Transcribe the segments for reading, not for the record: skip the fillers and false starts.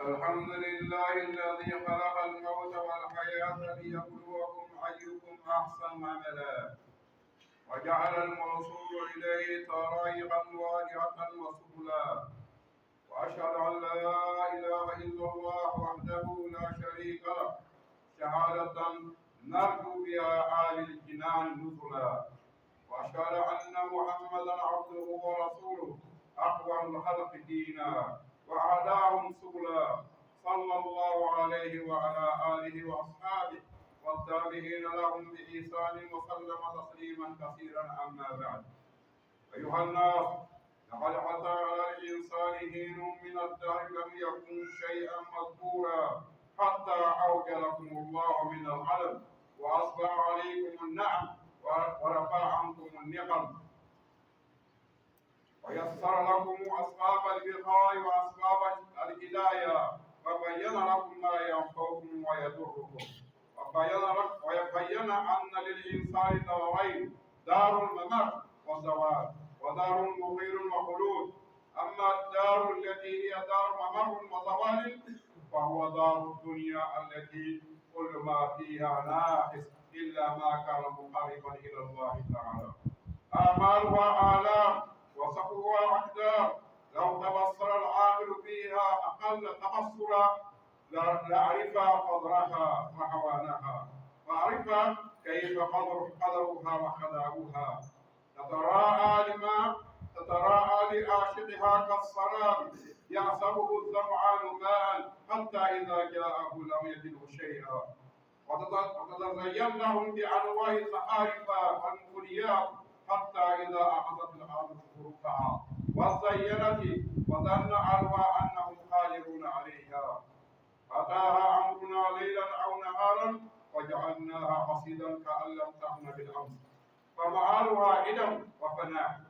الحمد لله الذي خلق الموت والحياة ليبلوكم أيكم أحسن عملا، وجعل الموصول إليه طرائقا واضحة وسبلا، وأشهد أن لا إله إلا الله وحده لا شريك له شهادة نرجو بها آل الجنان نزلا، وأشهد أن محمدا عبده ورسوله أقوى الخلق دينا وأهداهم سبلا، صلى الله عليه وعلى آله وأصحابه والتابعين لهم بإحسان وسلم تسليما كثيرا. أما بعد، أيها الناس، لقد أتى على الإنسان حين من الدهر لم يكن شيئا مذكورا حتى أوجلكم الله من العلم وأصبح عليكم النعم ورفع عنكم النقم ويسر لكم أسباب البقاء وأسباب الهداية وبين لكم ما ينفعكم ويضركم وبين أن للإنسان دارين: دار الممات والزوال، ودار مقير وخلود. أما الدار التي هي دار ممر وزوال فهو دار الدنيا التي كل ما فيها ناقص إلا ما كان مقربا إلى الله تعالى. آمالها آلام وسقوها أقدار، لو تبصر العاقل فيها أقل تبصرا لعرف قدرها وحوانها، وعرف كيف قدرها وخداؤها. تتراءى لعاشقها كالسراب يحسبه الظمآن ماء حتى إذا جاءه لم يجده شيئا، وتتزين لهم بأنواع الزخارف والمغنيات حتى إذا أخذت الأرض زخرفها وزينت وظن أهلها أنهم قادرون عليها، أتاها أمرنا ليلا أو نهارا وجعلناها حصيدا كأن لم تكن بالأمس، فمآلها عدم وفناء،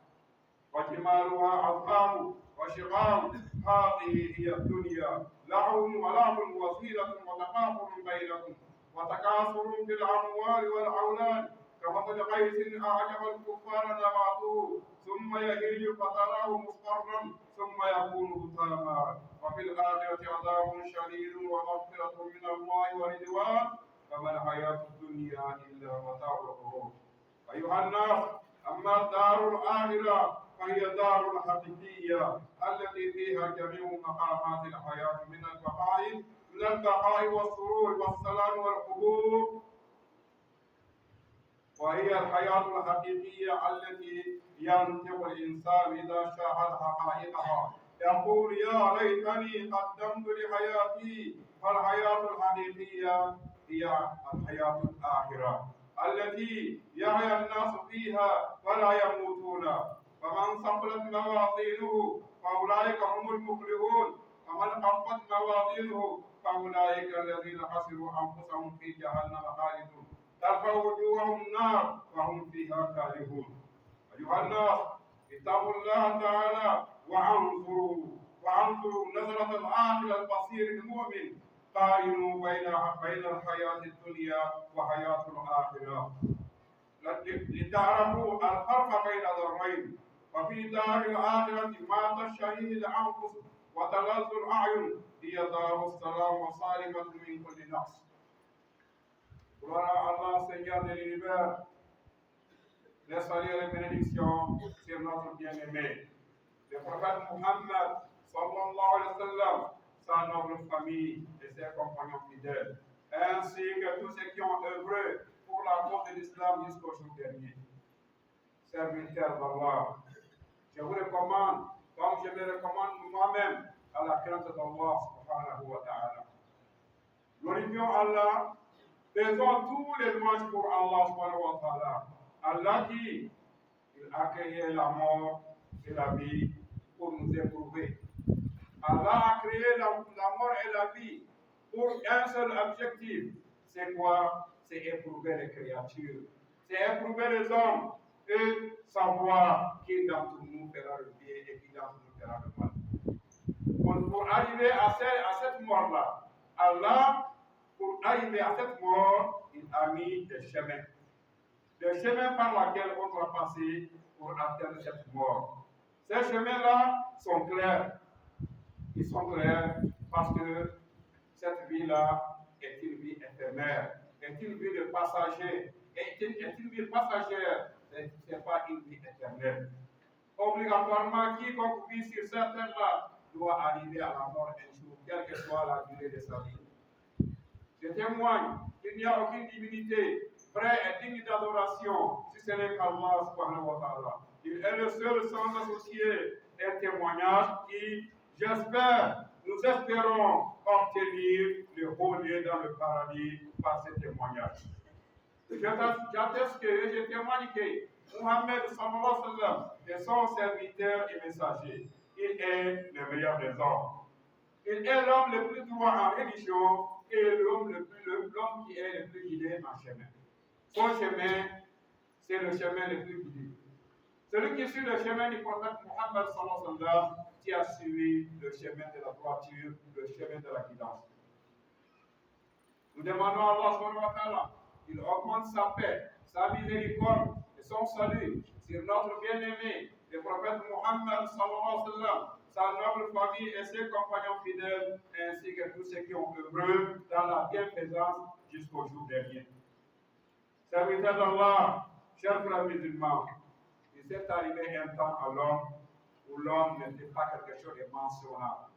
وجمالها أذهاب وشقاق. هذه هي الدنيا، لهو ولعب وزينة وتفاخر بينكم وتكاثر في الأموال والأولاد، كمثل غيث أعجب الكفار نباته ثم يهيج فتراه مصفرا ثم يكون هتاما، وفي الآخرة عذاب شديد ومغفرة من الله ورضوان، فما الحياة الدنيا إلا متاع الغرور. أيها الناس، أما الدار الآخرة فهي دار الحقيقية التي فيها جميع مقامات الحياة من البقاء والسرور والسلام والقبور، وهي الحياة الحقيقية التي ينطق الإنسان إذا شاهد حقائقها يقول: يا ليتني قدمت لحياتي. فالحياة الحقيقية هي الحياة الآخرة التي يحيا الناس فيها ولا يموتون، فمن ثقلت موازينه فأولئك هم المفلحون، ومن خفت موازينه فأولئك الذين خسروا أنفسهم في جهنم خالدون ترفع وجوههم النار وهم فيها كارهون. أيها الناس، اتقوا الله تعالى وانظروا نظرة العاقل البصير المؤمن، قارنوا بين الحياة الدنيا وحياة الآخرة لتعرفوا الفرق بين ذرين. وفي دار الآخرة ما تشتهيه الأنفس وتلذ الأعين، هي دار السلام وسالمة من كل نقص. Gloire à Allah, Seigneur de l'univers. Les saluts et les bénédictions sur notre bien-aimé, le prophète Muhammad, sallallahu alayhi wa sallam, sa noble famille et ses compagnons fidèles, ainsi que tous ceux qui ont œuvré pour la cause de l'islam jusqu'au jour dernier. Serviteurs d'Allah, je vous recommande, comme je me recommande moi-même, à la crainte d'Allah subhanahu wa ta'ala. Glorifions Allah. Faisons tous les louanges pour Allah subhanahu wa ta'ala. Allah qui a créé la mort et la vie pour nous éprouver. Allah a créé la mort et la vie pour un seul objectif. C'est quoi? C'est éprouver les créatures. C'est éprouver les hommes et savoir qui d'entre nous fera le bien et qui d'entre nous fera le mal. Pour arriver à cette mort-là, Allah, pour arriver à cette mort, il a mis des chemins. Des chemins par lesquels on doit passer pour atteindre cette mort. Ces chemins-là sont clairs. Ils sont clairs Parce que cette vie-là est une vie éphémère, est une vie de passager, est une vie passagère, ce n'est pas une vie éternelle. Obligatoirement, quiconque vit sur cette terre-là doit arriver à la mort un jour, quelle que soit la durée de sa vie. Je témoigne qu'il n'y a aucune divinité vraie et digne d'adoration si ce n'est qu'Allah subhanahu wa ta'ala. Il est le seul sans associé, un témoignage qui, j'espère, nous espérons obtenir le haut lieu dans le paradis par ce témoignage. J'atteste que je témoigne que Mohammed sallallahu alayhi wa sallam est son serviteur et messager. Il est le meilleur des hommes. Il est l'homme le plus droit en religion et l'homme qui est le plus guidé en chemin. Son chemin, c'est le chemin le plus guidé. Celui qui suit le chemin du prophète Mohammed sallallahu alayhi wa sallam, qui a suivi le chemin de la droiture, le chemin de la guidance. Nous demandons à Allah subhanahu wa ta'ala qu'il augmente sa paix, sa miséricorde et son salut sur notre bien-aimé, le prophète Mohammed sallallahu alayhi wa sallam, sa noble famille et ses compagnons fidèles, ainsi que tous ceux qui ont œuvré dans la bienfaisance jusqu'au jour dernier. Serviteurs d'Allah, chers frères musulmans, il s'est arrivé un temps à l'homme où l'homme n'était pas quelque chose de mentionnable.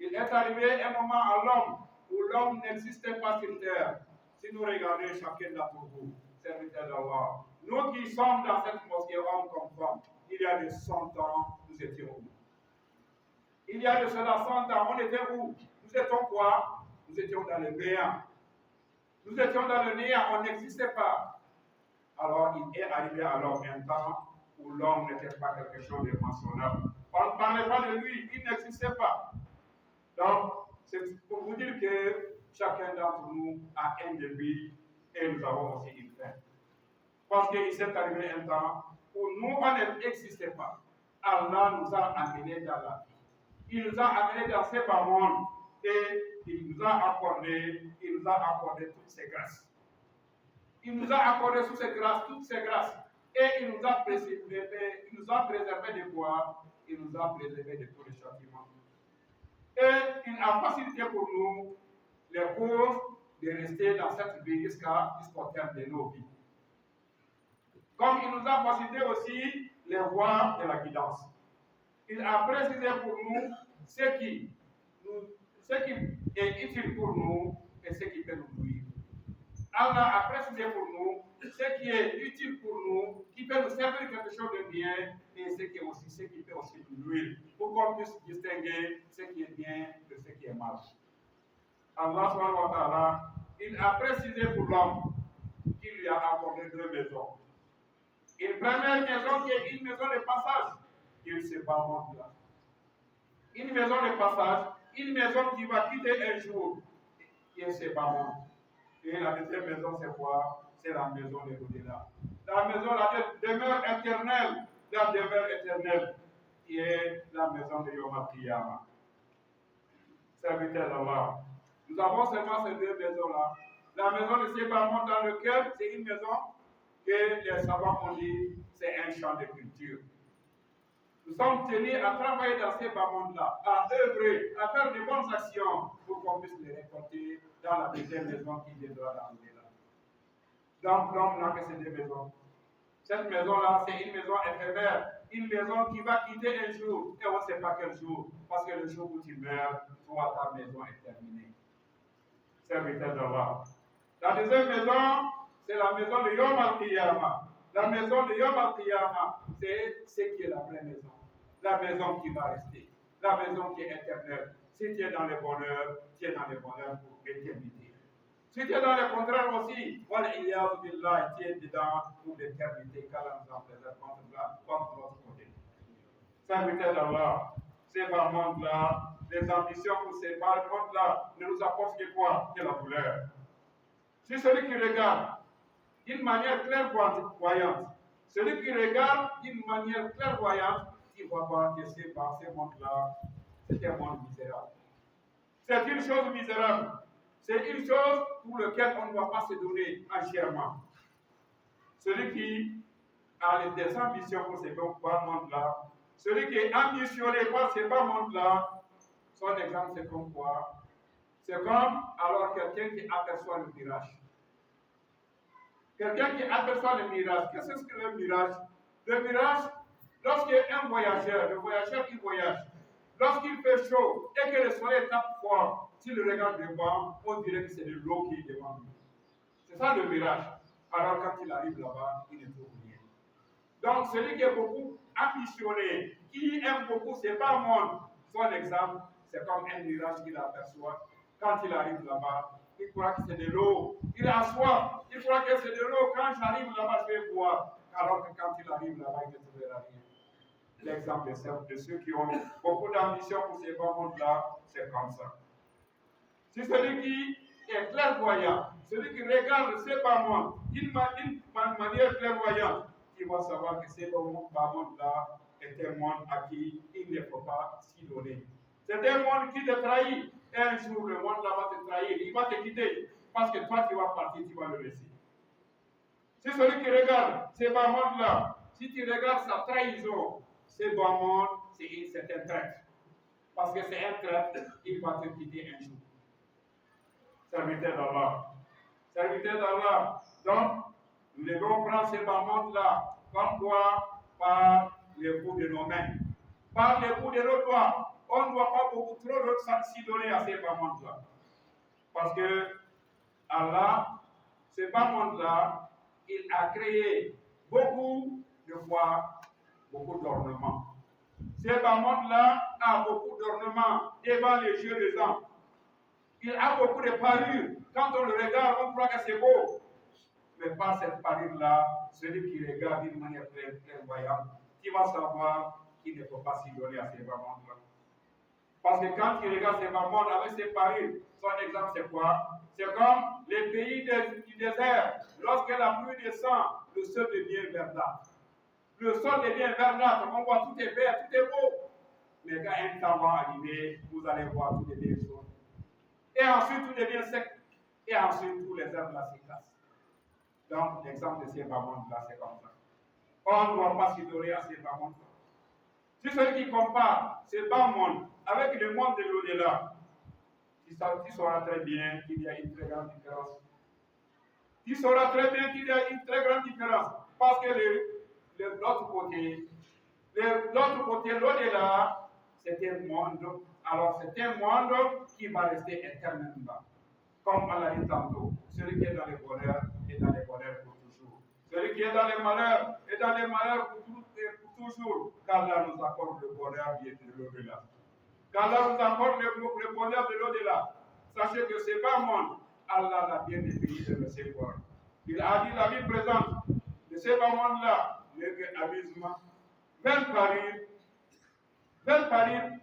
Il est arrivé un moment à l'homme où l'homme n'existait pas sur terre. Si nous regardons chacun d'entre vous, serviteurs d'Allah, nous qui sommes dans cette mosquée, hommes comme femmes, il y a de 100 ans, nous étions où? Il y a de cela 100 ans, on était où? Nous étions quoi? Nous étions dans le néant. Nous étions dans le néant, on n'existait pas. Alors, il est arrivé alors un temps où l'homme n'était pas quelque chose de mentionnable. On ne parlait pas de lui, il n'existait pas. Donc, c'est pour vous dire que chacun d'entre nous a un début et nous avons aussi une fin. Parce qu'il s'est arrivé un temps où nous, on n'existait pas. Allah nous a amenés dans la vie. Il nous a amenés dans ces bas mondes et il nous a accordé toutes ces grâces. Il nous a accordé toutes ces grâces. Et il nous a préservé de quoi? Il nous a préservé de tous les châtiments. Et il a facilité pour nous les causes de rester dans cette vie jusqu'au terme de nos vies. Comme il nous a facilité aussi les voies de la guidance. Il a précisé pour nous ce qui est utile pour nous et ce qui peut nous nuire. Allah a précisé pour nous ce qui est utile pour nous, qui peut nous servir quelque chose de bien, et ce qui peut aussi nous nuire, pour qu'on puisse distinguer ce qui est bien de ce qui est mal. Allah subhanahu wa ta'ala, il a précisé pour l'homme qu'il lui a accordé 2 maisons. Une première maison qui est une maison de passage, qui est ce bas monde-là. Une maison de passage, une maison qui va quitter un jour, qui est ce bas monde. Et la deuxième maison, c'est quoi? C'est la maison de l'au-delà. La maison, la demeure éternelle, qui est la maison de Yom Al-Qiyamah. Serviteur d'Allah. Nous avons seulement ces 2 maisons-là. La maison de ces bas mondes dans lequel c'est une maison que les savants ont dit, c'est un champ de culture. Nous sommes tenus à travailler dans ces bas mondes-là, à œuvrer, à faire de bonnes actions pour qu'on puisse les récolter dans la deuxième maison qui viendra dans l'au-delà. Donc, l'homme n'a que ces 2 maisons. Cette maison-là, c'est une maison éphémère, une maison qui va quitter un jour, et on ne sait pas quel jour, parce que le jour où tu meurs, toi, ta maison est terminée. Serviteur d'Allah. La deuxième maison, c'est la maison de Yom Al-Qiyamah. La maison de Yom Al-Qiyamah, c'est ce qui est la vraie maison. La maison qui va rester. La maison qui est éternelle. Si tu es dans le bonheur, tu es dans le bonheur pour l'éternité. Si tu es dans le contraire aussi, tu es dedans pour l'éternité, car nous en préserve contre notre côté. Serviteur d'Allah, ces bas mondes-là, les ambitions pour ces bas mondes-là ne nous apportent que quoi? Que la douleur. Si celui qui regarde d'une manière clairvoyante, celui qui regarde d'une manière clairvoyante, il va voir que ces mondes-là, c'est un monde misérable. C'est une chose misérable. C'est une chose pour laquelle on ne doit pas se donner entièrement. Celui qui a des ambitions pour ces bas mondes-là, celui qui est ambitionné par ces bas mondes-là, Son exemple, c'est comme quoi? C'est comme alors quelqu'un qui aperçoit le mirage. Quelqu'un qui aperçoit le mirage. Qu'est-ce que le mirage? Le mirage, lorsqu'un voyageur, le voyageur qui voyage, lorsqu'il fait chaud et que le soleil tape fort, s'il regarde devant, on dirait que c'est de l'eau qui est devant lui. C'est ça le mirage. Alors quand il arrive là-bas, il ne trouve rien. Donc celui qui est beaucoup ambitionné, qui aime beaucoup, c'est pas monde. Son exemple, c'est comme un mirage qu'il aperçoit. Quand il arrive là-bas, il croit que c'est de l'eau. Il a soif. Il croit que c'est de l'eau. Quand j'arrive là-bas, je vais boire. Alors que quand il arrive là-bas, il ne trouvera rien. L'exemple est simple de ceux qui ont beaucoup d'ambition pour ces bons mondes-là, c'est comme ça. Si celui qui est clairvoyant, celui qui regarde ces bas mondes d'une manière clairvoyante, il va savoir que ces bas mondes-là est un monde à qui il ne faut pas s'y donner. C'est un monde qui te trahit. Et un jour, le monde là va te trahir. Il va te quitter. Parce que toi, tu vas partir, tu vas le laisser. Si celui qui regarde ces bas mondes-là, si tu regardes sa trahison, ces bas mondes, c'est un traître. Parce que c'est un traître, il va te quitter un jour. Serviteur d'Allah. Serviteur d'Allah. Donc, nous devons prendre ces bas mondes-là. Comme quoi? Par les bouts de nos mains. Par les bouts de nos doigts. On ne doit pas beaucoup trop s'y donner à ces bas mondes-là. Parce que Allah, ces bas mondes-là, il a créé beaucoup de fois, beaucoup d'ornements. Ces bas mondes-là a beaucoup d'ornements devant les yeux des hommes. Il a beaucoup de parures. Quand on le regarde, on croit que c'est beau. Mais par cette parure-là, celui qui regarde d'une manière clairvoyante, qui va savoir qu'il ne faut pas s'y donner à ces bas mondes-là. Parce que quand il regarde ces bas mondes avec ses parures, son exemple c'est quoi? C'est comme les pays du désert. Lorsque la pluie descend, le sol devient verdâtre. Le sol devient verdâtre. On voit tout est vert, tout est beau. Mais quand un temps va arriver, vous allez voir tout devient jaune. Et ensuite tout devient sec. Et ensuite tous les herbes là se cassent. Donc l'exemple de ces bas mondes là, c'est comme ça. On ne doit pas s'idoler à ces bas mondes là. Si celui qui compare ces bas mondes avec le monde de l'au-delà, tu sauras très bien qu'il y a une très grande différence. Tu sauras très bien qu'il y a une très grande différence. Parce que l'autre côté, l'au-delà, c'est un monde. Alors c'est un monde qui va rester éternellement. Comme on l'a dit tantôt, celui qui est dans les bonheurs est dans les bonheurs pour toujours. Celui qui est dans les malheurs est dans les malheurs pour toujours. Qu'Allah nous accorde le bonheur de l'au-delà. Qu'Allah nous accorde le bonheur de l'au-delà. Sachez que ce bas monde, Allah l'a bien défini de ses voies. Il a dit la vie présente de ce bas monde-là n'est qu'amusement. 20 paris,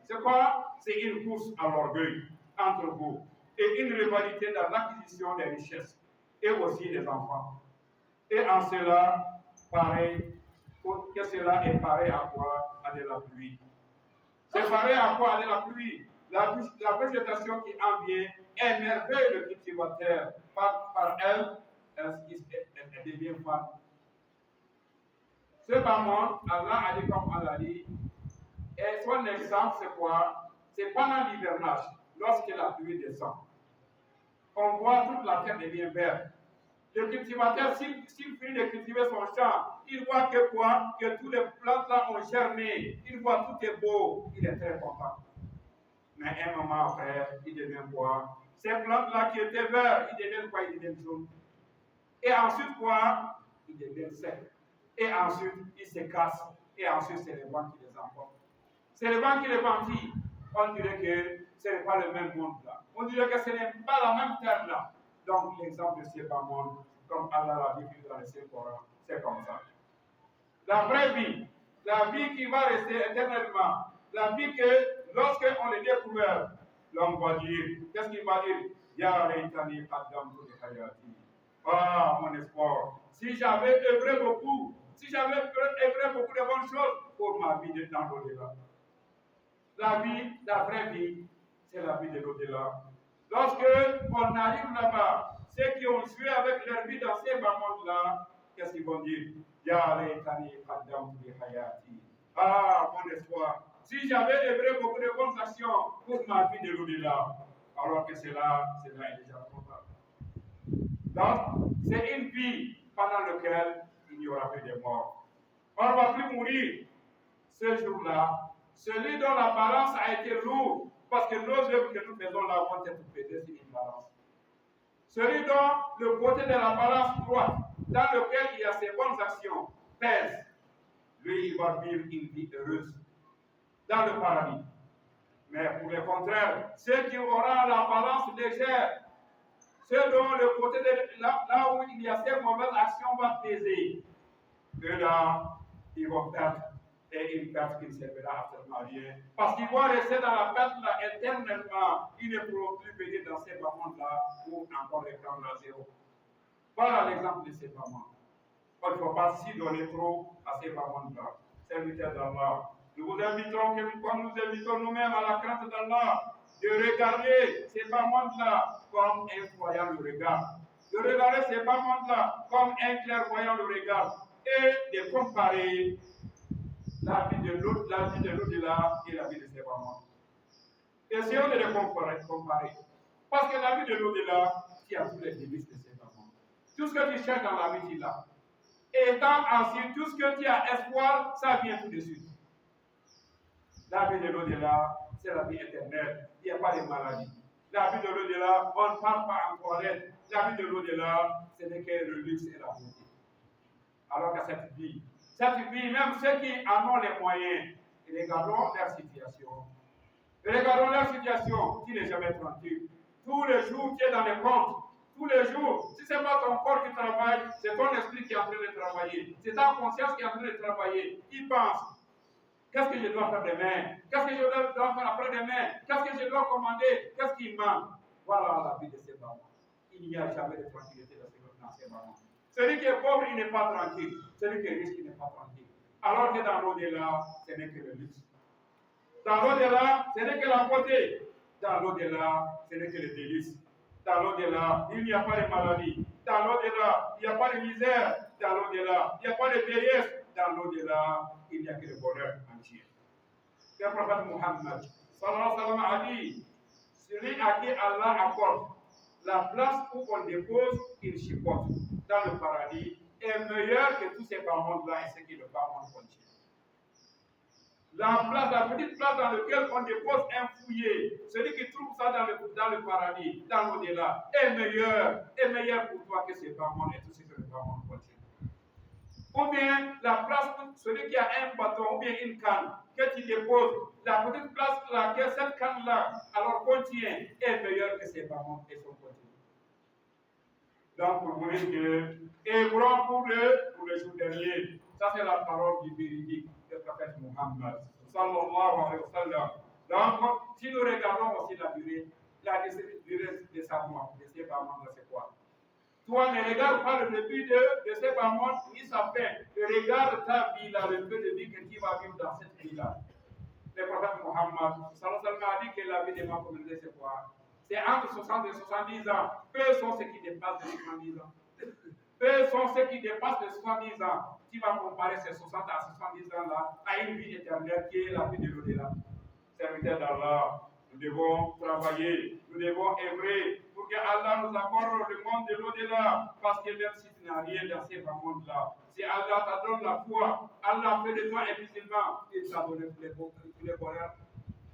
c'est quoi? C'est une course à l'orgueil entre vous et une rivalité dans l'acquisition des richesses et aussi des enfants. Et en cela, pareil, que cela est pareil à quoi? À de la pluie. C'est pareil à quoi? À de la pluie. La végétation qui en vient émerveille le cultivateur. Par elle, elle devient femme. Ce bas monde, Allah a dit comme Allah dit. Et son exemple, c'est quoi? C'est pendant l'hivernage, lorsque la pluie descend. On voit toute la terre devient verte. Le cultivateur, s'il finit de cultiver son champ, il voit que quoi? Que tous les plantes là ont germé. Il voit tout est beau. Il est très content. Mais un moment après, il devient quoi? Ces plantes-là qui étaient vertes, ils deviennent quoi? Ils deviennent jaunes. Et ensuite quoi? Ils deviennent secs. Et ensuite, ils se cassent. Et ensuite, c'est le vent qui les emporte. C'est le vent qui les ventille. On dirait que ce n'est pas le même monde là. On dirait que ce n'est pas la même terre là. Donc, l'exemple de ces bas mondes, comme Allah l'a dit dans le Saint-Coran, c'est comme ça. La vraie vie, la vie qui va rester éternellement, la vie que lorsqu'on est découvert, l'homme va dire, qu'est-ce qu'il va dire? Ya Reitani Qaddamtu li Hayati. Ah, mon espoir, si j'avais œuvré beaucoup, si j'avais œuvré beaucoup de bonnes choses pour ma vie dans l'au-delà. La vie, la vraie vie, c'est la vie de l'au-delà. Lorsque on arrive là-bas, ceux qui ont joué avec leur vie dans ces bas mondes-là, qu'est-ce qu'ils vont dire? Ya Reitani Qaddamtu li Hayati. Ah, mon espoir, si j'avais œuvré beaucoup de bonnes actions pour ma vie de l'au-delà, alors que cela est déjà trop tard. Donc, c'est une vie pendant laquelle il n'y aura plus de mort. On ne va plus mourir ce jour-là. Celui dont la balance a été lourde, parce que nos œuvres que nous faisons là vont être pesées sur une balance. Celui dont le côté de la balance droite, dans lequel il y a ses bonnes actions, pèse, lui, il va vivre une vie heureuse dans le paradis. Mais pour le contraire, ceux qui auront la balance légère, ceux dont le côté de là où il y a ces mauvaises actions va peser, eux-là, ils vont perdre. Et une perte qui ne servira absolument à rien. Parce qu'ils vont rester dans la perte là éternellement. Ils ne pourront plus venir dans ces moments-là pour encore reprendre à zéro. Voilà l'exemple de ces moments. Il ne faut pas s'y donner trop à ces moments-là. Serviteurs d'Allah. Nous vous invitons, comme nous invitons nous-mêmes à la crainte d'Allah, de regarder ces moments-là comme un voyant le regard. De regarder ces moments-là comme un clairvoyant le regard. Et de comparer la vie de l'au-delà et la vie de ces moments. Essayons de les comparer. Parce que la vie de l'au-delà, qui a tous les délices de ces moments. Tout ce que tu cherches dans la vie, tu l'as. Et étant ainsi, tout ce que tu as espoir, ça vient tout de suite. La vie de l'au-delà, c'est la vie éternelle. Il n'y a pas de maladie. La vie de l'au-delà, on ne parle pas en toilette. La vie de l'au-delà, ce n'est que le luxe et la beauté. Alors que cette vie, même ceux qui en ont les moyens, regardons leur situation. Regardons leur situation, tu n'es jamais tranquille. Tous les jours, tu es dans les comptes. Tous les jours, si ce n'est pas ton corps qui travaille, c'est ton esprit qui est en train de travailler. C'est ta conscience qui est en train de travailler. Il pense, qu'est-ce que je dois faire demain? Qu'est-ce que je dois faire après-demain? Qu'est-ce que je dois commander? Qu'est-ce qui manque? Voilà la vie de ces mamans. Il n'y a jamais de tranquillité dans ces mamans. Celui qui est pauvre, il n'est pas tranquille. Celui qui est riche, il n'est pas tranquille. Alors que dans l'au-delà, ce n'est que le luxe. Dans l'au-delà, ce n'est que la beauté. Dans l'au-delà, ce n'est que le délice. Dans l'au-delà, il n'y a pas de maladie. Dans l'au-delà, il n'y a pas de misère. Dans l'au-delà, il n'y a pas de vieillesse. Dans l'au-delà, il n'y a que le bonheur entier. Le prophète Muhammad, sallallahu alayhi wa sallam, a dit, celui à qui Allah accorde la place où on dépose une chipote dans le paradis est meilleur que tous ces bas mondes-là et ce qui le bas monde contient. La petite place dans laquelle on dépose un fouillet, celui qui trouve ça dans le paradis, dans l'au-delà, est meilleur pour toi que ces bas mondes et tout ce que le bas monde contient. Ou bien la place pour celui qui a un bâton ou bien une canne que tu déposes, la petite place là que cette canne-là alors contient est meilleure que ces bas mondes et son contenu. Donc, pour vous dire que, et pour le jour dernier, ça c'est la parole du véridique du prophète Muhammad, sallallahu alayhi wa sallam. Donc, si nous regardons aussi la durée de sa mort, de ces bas mondes, c'est quoi? Toi, ne regarde pas le début de ces bas mondes ni sa fin. Regarde ta vie là, le peu de vie que tu vas vivre dans cette vie-là. Le prophète Muhammad, sallallahu alayhi wa sallam, a dit que la vie de ma communauté, c'est quoi? C'est entre 60 et 70 ans. Peu sont ceux qui dépassent les 70 ans. Peu sont ceux qui dépassent les 70 ans. Tu vas comparer ces 60 à 70 ans-là à une vie éternelle qui est la vie de l'au-delà. Serviteurs d'Allah, nous devons travailler, nous devons œuvrer pour que Allah nous accorde le monde de l'au-delà. Parce que même si tu n'as rien dans ces mondes-là, si Allah t'a donné la foi, Allah fait de toi un musulman, il t'a donné tous les bonheurs.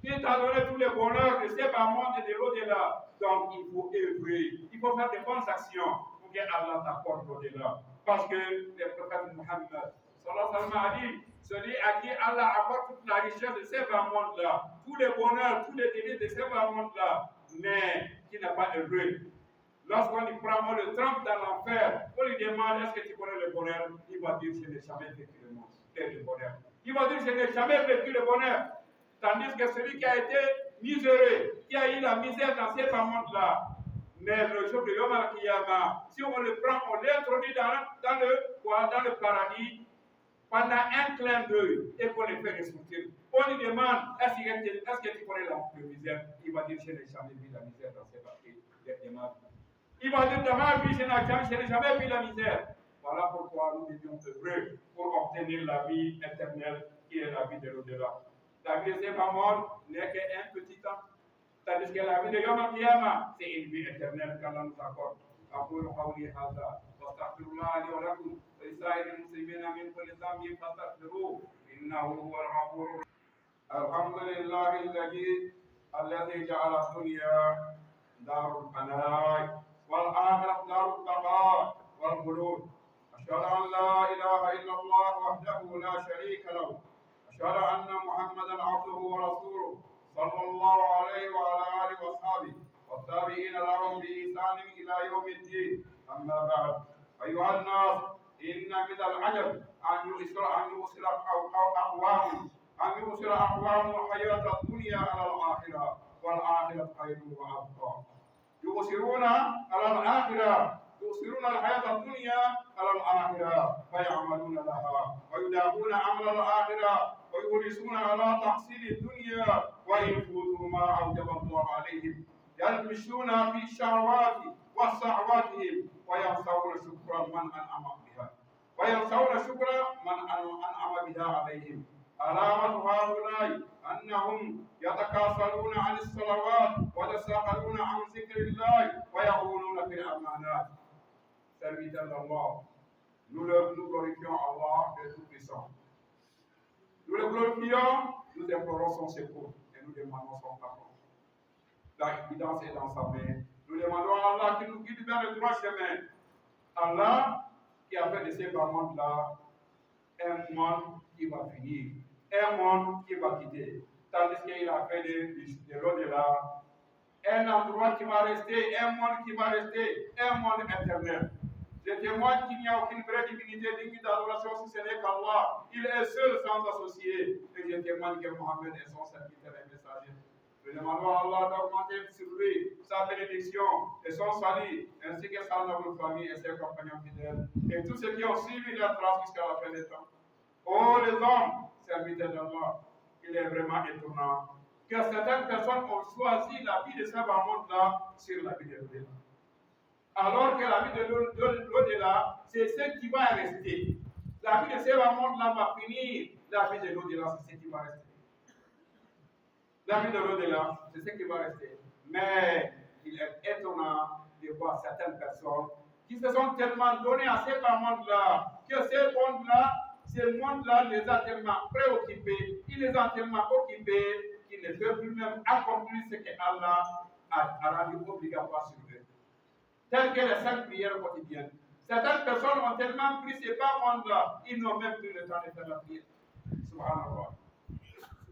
Il t'a donné tous les bonheurs de ces bas mondes et de l'au-delà. Donc il faut œuvrer, il faut faire de bonnes actions pour que Allah t'accorde l'au-delà. Parce que le prophète Muhammad sallallahu alayhi wa sallam a dit, celui à qui Allah accorde toute la richesse de ces bas mondes-là, tous les bonheurs, tous les délices de ces bas mondes-là, mais qui n'a pas œuvré. Lorsqu'on lui prend, on le trempe dans l'enfer, on lui demande est-ce que tu connais le bonheur? Il va dire je n'ai jamais vécu le bonheur. Il va dire je n'ai jamais vécu le bonheur. Tandis que celui qui a été miséreux, qui a eu la misère dans ces mondes-là, mais le jour de Yom Al-Kiyama, si on le prend, on l'introduit dans le paradis pendant un clin d'œil et qu'on le fait ressortir. On lui demande est-ce que tu connais la misère? Il va dire je n'ai jamais vu la misère dans ces papiers. Il va dire dans ma vie je n'ai jamais vu la misère. Voilà pourquoi nous devions œuvrer pour obtenir la vie éternelle qui est la vie de l'au-delà. La vie de ces mamans n'est qu'un petit temps. Tandis que la vie de Yom Al-Qiyamah, c'est une vie éternelle qu'Allah nous accorde. أقول قولي هذا واستغفر الله لي ولكم ولسائر المسلمين من كل ذنب فاستغفروه إنه هو الغفور الرحيم. الحمد لله الذي جعل الدنيا دار الفناء والآخرة دار البقاء والخلود. أشهد أن لا إله إلا الله وحده لا شريك له. أشهد أن محمدا عبده ورسوله صلى الله عليه وعلى آله وأصحابه والتابعين لهم بإحسان إلى يوم الدين. أما بعد أيها الناس، إن من العجب أن يؤثر أقوام الحياة الدنيا على الآخرة والآخرة خير وأبقى. يؤثرون على الآخرة، يؤثرون الحياة الدنيا على الآخرة فيعملون لها ويدافعون عمل الآخرة ويحرصون على تحصيل الدنيا وإن فوتوا ما أوجب الله عليهم. يلبسون في الشهوات وصحواتهم وينسون شكر من أنعم بها عليهم. علامة هؤلاء أنهم يتكاسلون عن الصلوات ويتساهلون عن ذكر الله ويقولون في الأمانات. Serviteurs d'Allah, nous glorifions Allah le Tout-Puissant. Nous le glorifions, nous implorons son secours et nous demandons son pardon. La guidance est dans sa main. Nous demandons à Allah qui nous guide vers le droit chemin. Allah qui a fait de ces mondes-là un monde qui va finir, un monde qui va quitter. Tandis qu'il a fait de l'au-delà un endroit qui va rester, un monde qui va rester, un monde éternel. Je témoigne qu'il n'y a aucune vraie divinité digne d'adoration si ce n'est qu'Allah. Il est seul sans associé. Et je témoigne que Mohammed est son serviteur et messager. Nous demandons à Allah d'augmenter sur lui sa bénédiction et son salut, ainsi que sa noble famille et ses compagnons fidèles, et tous ceux qui ont suivi leur trace jusqu'à la fin des temps. Oh les hommes, serviteurs d'Allah, il est vraiment étonnant que certaines personnes ont choisi la vie de ce monde-là sur la vie de l'au-delà. Alors que la vie de l'au-delà, c'est ce qui va rester. La vie de ce monde-là va finir, la vie de l'au-delà, c'est ce qui va rester. La vie de l'au-delà, c'est ce qui va rester. Mais il est étonnant de voir certaines personnes qui se sont tellement données à ce monde-là, que ce monde-là les a tellement préoccupés, il les a tellement occupés qu'ils ne peuvent plus même accomplir ce que Allah a rendu obligatoire sur eux. Telles que les 5 prières quotidiennes. Certaines personnes ont tellement pris ces monde-là, ils n'ont même plus le temps de faire la prière. Subhanallah.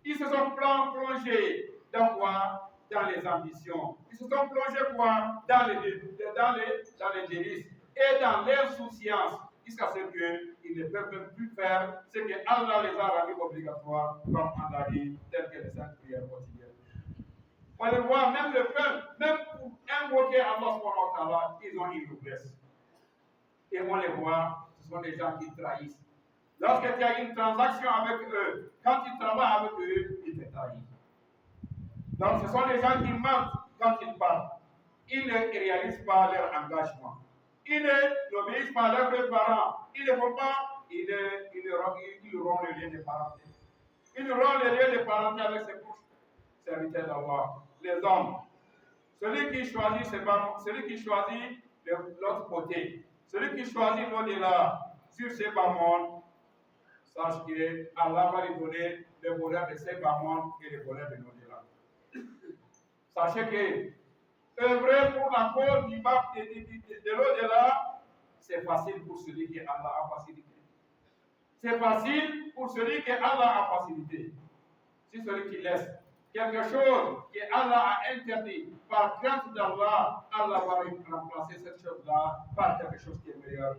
Ils se sont plongés dans quoi? Dans les ambitions. Ils se sont plongés quoi? Dans les délices et dans l'insouciance, jusqu'à ce qu'ils ne peuvent même plus faire ce que Allah les a rendus obligatoires, comme on l'a dit, tel que les 5 prières quotidiennes. On les voit, même le peuple, même pour invoquer Allah, ils ont une noblesse. Et on les voit, ce sont des gens qui trahissent. Lorsque tu as une transaction avec eux, quand tu travailles avec eux, ils te trahissent. Donc ce sont des gens qui mentent quand ils parlent. Ils ne réalisent pas leur engagement. Ils n'obéissent pas à leurs parents. Ils ne font pas, ils rompent le lien de parenté. Ils rompent le lien de parenté avec ses proches serviteurs d'Allah. Les hommes, celui qui choisit l'autre côté, celui qui choisit l'au-delà sur ces bas-mondes, sache que Allah va lui donner le bonheur de ces bas-mondes et le bonheur de l'au-delà. Sachez que œuvrer pour la cause de l'au-delà, c'est facile pour celui que Allah a facilité. C'est facile pour celui que Allah a facilité. Si celui qui laisse quelque chose que Allah a interdit par crainte d'Allah, Allah va remplacer cette chose-là par quelque chose qui est meilleur.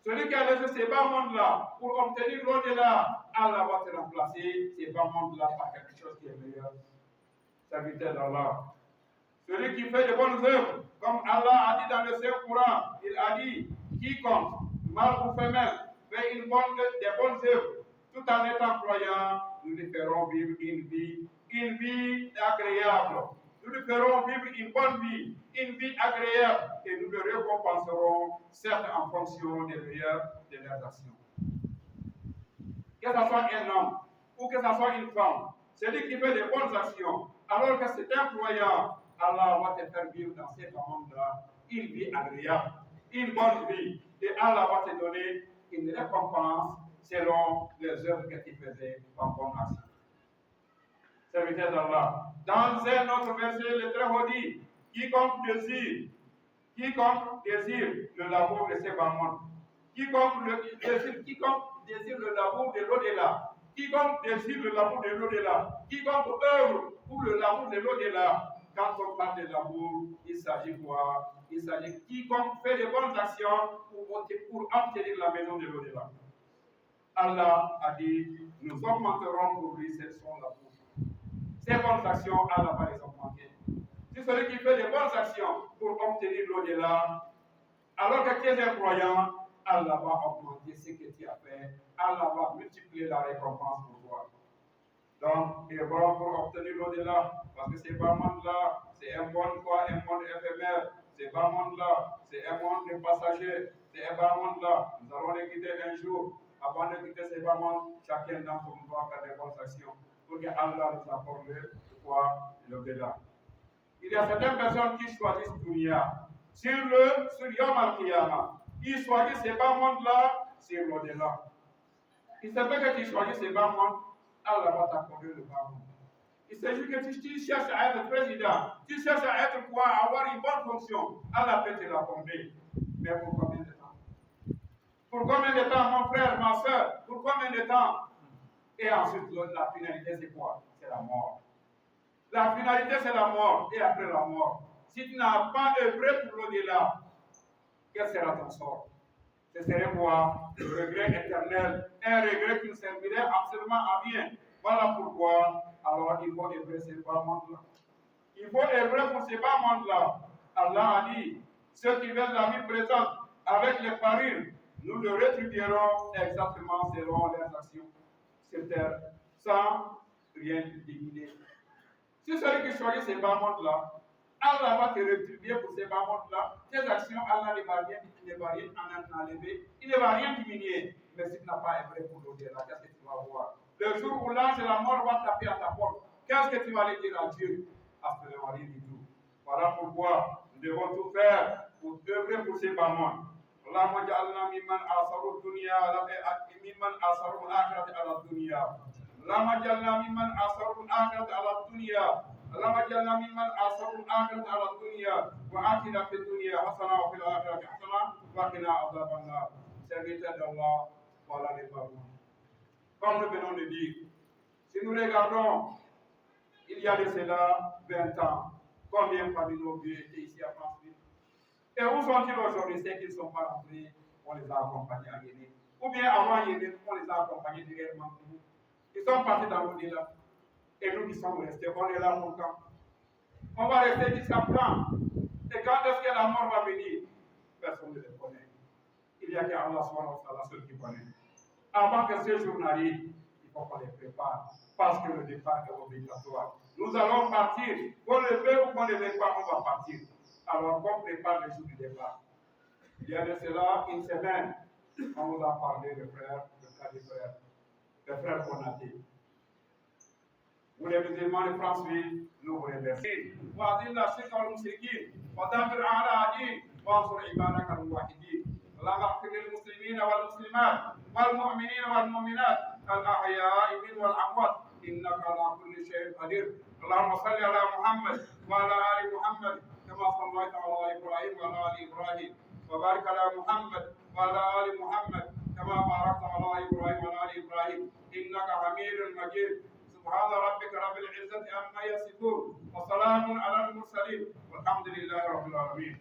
Celui qui a laissé ces bas mondes-là pour obtenir l'au-delà, Allah va te remplacer ces bas mondes-là par quelque chose qui est meilleur. Serviteur d'Allah. Celui qui fait de bonnes œuvres, comme Allah a dit dans le Saint-Coran, il a dit, quiconque, mâle ou femelle, fait des bonnes œuvres, tout en étant croyant, nous lui ferons vivre une vie agréable. Nous lui ferons vivre une bonne vie, une vie agréable, et nous le récompenserons, certes en fonction des meilleures de leurs actions. Que ce soit un homme ou que ce soit une femme, celui qui fait des bonnes actions, alors que c'est un croyant, Allah va te faire vivre dans cet monde-là une vie agréable, une bonne vie. Et Allah va te donner une récompense selon les œuvres que tu faisais en bonne action. Serviteur d'Allah. Dans un autre verset, le Très-Haut dit, quiconque désire le labour de ses bamons, quiconque désire le labour de l'au-delà, quiconque désire le labour de l'au-delà, quiconque œuvre pour le labour de l'au-delà. Quand on parle de labour, il s'agit quoi? Il s'agit quiconque fait de bonnes actions pour obtenir la maison de l'au-delà. Allah a dit, nous augmenterons pour lui son labour. Ces bonnes actions, Allah va les augmenter. Si celui qui fait des bonnes actions pour obtenir l'au-delà, alors que tu es un croyant, Allah va augmenter ce que tu as fait. Allah va multiplier la récompense pour toi. Donc, il est bon pour obtenir l'au-delà, parce que ce bas monde-là, c'est un monde quoi, un monde éphémère. Ce bas monde-là, c'est un monde de passagers. C'est un bas monde-là, nous allons les quitter un jour. Avant de quitter ce bas monde, chacun d'entre nous doit faire des bonnes actions pour que Allah nous apporte l'au-delà. Il y a certaines personnes qui choisissent Dunya. Sur Yom Al-Qiyamah, ils choisissent ce bas monde-là sur l'au-delà. Il se peut que tu choisisses ce bas monde, Allah va t'accorder le bas monde. Il s'agit que tu cherches à être président, tu cherches à être quoi, à avoir une bonne fonction. Allah peut te l'accorder. Mais pour combien de temps? Pour combien de temps, mon frère, ma soeur? Pour combien de temps? Et ensuite, la finalité, c'est quoi? C'est la mort. La finalité, c'est la mort. Et après la mort, si tu n'as pas œuvré pour l'au-delà, quel sera ton sort? Ce serait quoi? Le regret éternel. Un regret qui ne servirait absolument à rien. Voilà pourquoi, alors, il faut œuvrer ces bas mondes-là. Il faut œuvrer pour ces bas mondes-là. Allah a dit, ceux qui veulent la vie présente avec les parures, nous le rétribuerons exactement selon leurs actions sur terre, sans rien diminuer. Si celui qui choisit ces bas mondes-là, Allah va te rétribuer pour ces bas mondes-là. Tes actions, Allah ne va rien en enlever, il ne va rien diminuer. Mais si tu n'as pas œuvré pour l'au-delà, qu'est-ce que tu vas voir? Le jour où l'ange de la mort va taper à ta porte, qu'est-ce que tu vas aller dire à Dieu? Absolument rien du tout. Voilà pourquoi nous devons tout faire pour œuvrer pour ces bas mondes. اللهم اجعلنا ممن آثروا الدنيا ممن آثروا الآخرة على الدنيا. اللهم اجعلنا ممن آثروا الآخرة على الدنيا. اللهم اجعلنا ممن آثروا الآخرة على الدنيا وآتنا في الدنيا حسنة وفي الآخرة حسنة وقنا عذاب النار. Serviteur d'Allah, voilà les paroles. Comme nous venons de dire, si nous regardons, il y a de cela 20 ans, combien parmi nos vieux étaient ici à France-Ville? Et où sont-ils aujourd'hui? Ceux qui ne sont pas rentrés, on les a accompagnés à Yéné. Ou bien avant Yéné, on les a accompagnés directement. Ils sont partis dans l'au-delà. Et nous qui sommes restés, on est là longtemps. On va rester jusqu'à quand? Et quand est-ce que la mort va venir? Personne ne le connaît. Il y a qu'Allah seul qui connaît. Avant que ce jour n'arrive, il faut qu'on les prépare. Parce que le départ est obligatoire. Nous allons partir. Qu'on le veut ou qu'on ne le veut pas, on va partir. Alors, qu'on prépare le jour du départ. Il y a de cela une semaine, on vous a parlé de frère, le cas des frères, le frère Konaté. Vous les musulmans de France-Ville, nous vous remercions. وأذل الشرك والمشركين ودمر أعداء الدين وانصر عبادك الموحدين. اللهم اغفر للمسلمين والمسلمات والمؤمنين والمؤمنات الأحياء منهم والأموات إنك على كل شيء قدير. اللهم صل على محمد وعلى آل محمد كما صليت على إبراهيم وعلى آل إبراهيم وبارك على محمد وعلى آل محمد كما باركت على إبراهيم وعلى آل إبراهيم إنك حميد مجيد. سبحان ربك رب العزة عما يصفون وسلام على المرسلين والحمد لله رب العالمين.